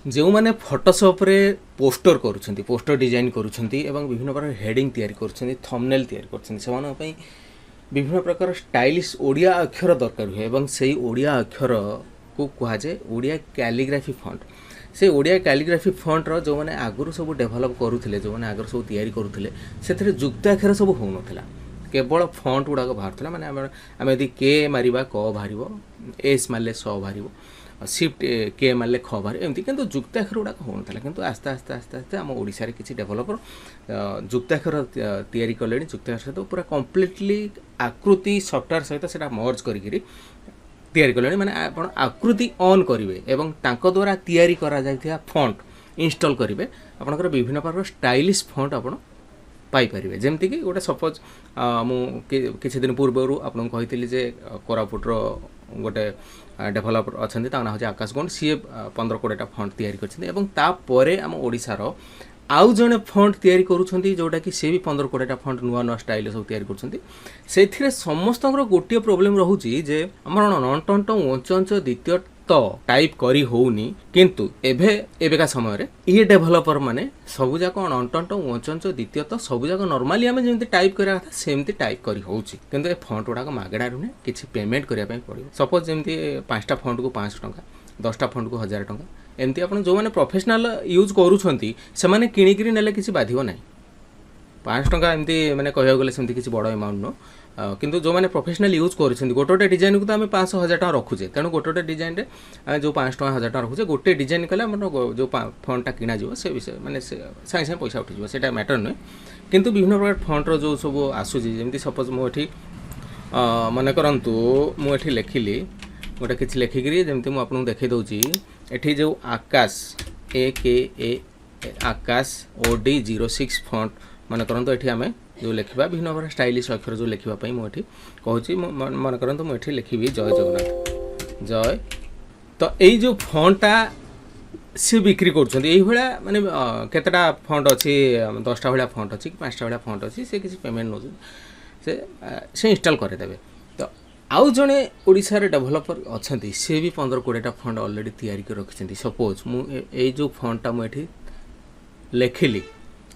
जो मैंने फोटोशॉप रे पोस्टर करुँच पोस्टर डिजाइन करुँच विभिन्न प्रकार हेडिंग तैयारी करुँच थंबनेल तैयारी करुँच विभिन्न प्रकार स्टाइलिश ओडिया अक्षर दरकार हुए और से ओडिया अक्षर को कहुए ओडिया कैलीग्राफी फॉन्ट से ओडिया कैलीग्राफी फॉन्ट रो जो मैंने आगुरी सब डेभलप करुले जो मैंने आगर सब तैयारी करुले से जुक्ताक्षर सब हो नाला केवल फॉन्ट गुड़ाक बाहर माने आम यदि के मारिबा क बाहर एस मारे स बाहर शिफ्ट के मारे ख बाहर एमती किंतु जुक्ताक्षर गुड़ाक हो नाला किंतु आस्ते आस्ते आस्ते आस्ते आम ओडिशा रे किछि डेभलपर जुक्ताक्षर तैयारी कले जुक्ताक्षर सहित पूरा कम्प्लीटली आकृति सफ्टवेयर सहित सेटा मर्ज करी तैयारी कले माने आपण आकृति ऑन करेंगे एवं तांको द्वारा तैयारी करा जायथिया फॉन्ट इंस्टॉल करेंगे आपनकर विभिन्न प्रकार स्टाइलिश फॉन्ट आपण पाइपर जमती कि गोटे सपोज मुझे दिन पूर्वर आपको कही जे कोरापुटर गोटे डेभलपर अच्छा ना हूँ आकाश गौंड सी 15-20टा फॉन्ट तैयारी कर आम ओडिशार आउ जड़े फॉन्ट तैयारी करुँच जोटा कि सी भी 15-20टा फॉन्ट नुआ नुआ स्टाइल सब तैयारी कर समस्त गोटे प्रोब्लेम रोचे जे आम नंट उंच द्वितीय तो टाइप करी होनी किंतु एबेका समय रे ये डेभलपर माने सबु जाक अंटंट उंच द्वितीय तो सबु जाक नॉर्मली आम जमी टाइप करा था सेमती टाइप करी होउची किंतु ए फॉन्ट गुड़ाक मागेड़ा रुहे किसी पेमेंट करिया पई पड़िबो सपोज जमी 5टा फॉन्ट को 500 टंका 10टा फॉन्ट को 1000 टंका एमती आपन जो माने प्रोफेशनल यूज करूछंती से माने किणिकिरी नेले किसी बाधिबो नाही 500 टंका एमती माने कहया गले सेमती किसी बड़ अमाउंट नो किंतु जो मैंने प्रोफेशनल यूज कर गोटे डिजाइन को तो आम 500-1000 टका रखुचे तेणु गोटे डिजाइन रे जो 500 टका 1000 टका रखुचे गोटे डिजाइन कले जो फॉन्टा किणा जो से विषय माने सागे सागे पैसा उठी से मैटर नुहे किंतु विभिन्न प्रकार फॉन्टर जो सब आसूची जमी सपोज मुझे मन करतु मुझे लिखिली गोटे किसी लिखिकी जमी मुझे देखी दूसरी एठी जो आकाश ए आकाश OD06 फॉन्ट मन करतु ये आम जो लिखा विभिन्न प्रकार स्टाइलिश अक्षर जो लिखापी मुझे कहूँ मन करतु मुझे लिखी जय जगन्नाथ जय तो यही जो फॉन्टा सी बिक्री कर माने केतेटा फॉन्ट अच्छी 10टा भाया फॉन्ट अच्छी 5टा भाया फॉन्ट अच्छी से किसी पेमेंट नौ से इंस्टॉल करदेवे तो आउ जड़े ओडिशा रे डेभलपर अच्छा सी भी 15-20टा फॉन्ट ऑलरेडी तैयारी कर रखिंट सपोज मुझे जो फॉन्टा मुझे लिखिली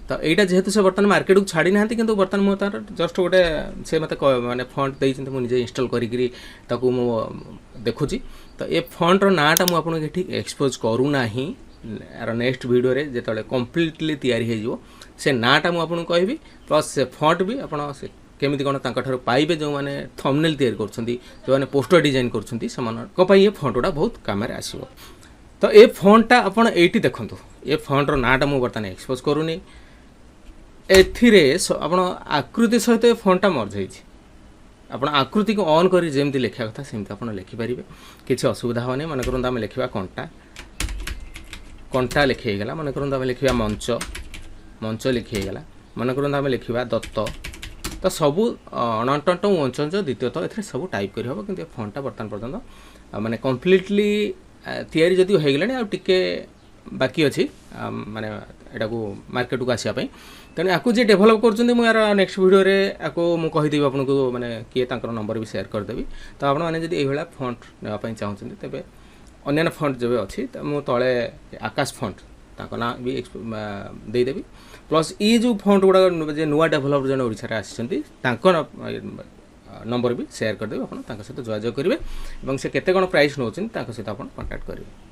तो यहाँ जेहेतु से बर्तमान मार्केट को छाड़ी ना कि बर्तमान मुझे तार जस्ट गोटे से मत माने फॉन्ट देते मुझे इंस्टॉल करी देखुची तो ये फॉन्टर नाटा मुझे ठीक एक्सपोज करूना यार नेक्स्ट वीडियो रे जो कम्प्लीटली तैयारी हो से नाटा मुझे कहबी प्लस से फॉन्ट भी आप केमी कौन तार पाइबे जो मैंने थंबनेल तैयारी कर जो मैंने पोस्टर डिजाइन कर ये फॉन्ट गुड़ा बहुत काम आसो तो ये फॉन्टा आपड़ ये देखूँ ये फॉन्टर नाटा मुझे बर्तमान एक्सपोज करूनी एथिरे आपण आकृति सहित फॉन्टा मर्ज होती आकृति को ऑन कर जमी लिखा कथा सेमती आप लिखिपारे किसी असुविधा होनी मन करूँ आम लिखा कंटा कंटा लिखीगला मन करूँ आम लिखा मंच मंच लिखीगला मन करूँ आम लिखा दत्त तो सबू अणट उंच द्वितीय तो ये सब टाइप कर हम कि फॉन्टा बर्तमान पर्यटन माने कम्प्लीटली तैयारी जदि होगला आ टिके बाकी अच्छी माने एटा को मार्केट को आसापी तेणु आपको जी डेभलप कर नेक्स्ट वीडियो रे आपको मुझे कहीदेवी आपको माने किए नंबर भी शेयर करदेवी तो आप यही फॉन्ट नापी चाहते तेज अन्य फॉन्ट जब अच्छी मुझे तले आकाश फॉन्ट ना भी देदेवी प्लस ये जो फॉन्ट गुड़ा नुआ डेभलपर जन ओडिशा आसी नंबर भी शेयर करदेवी आप सहित जोगाजोग करेंगे और से केते कौन प्राइस नौ सहित आप कंटाक्ट करेंगे।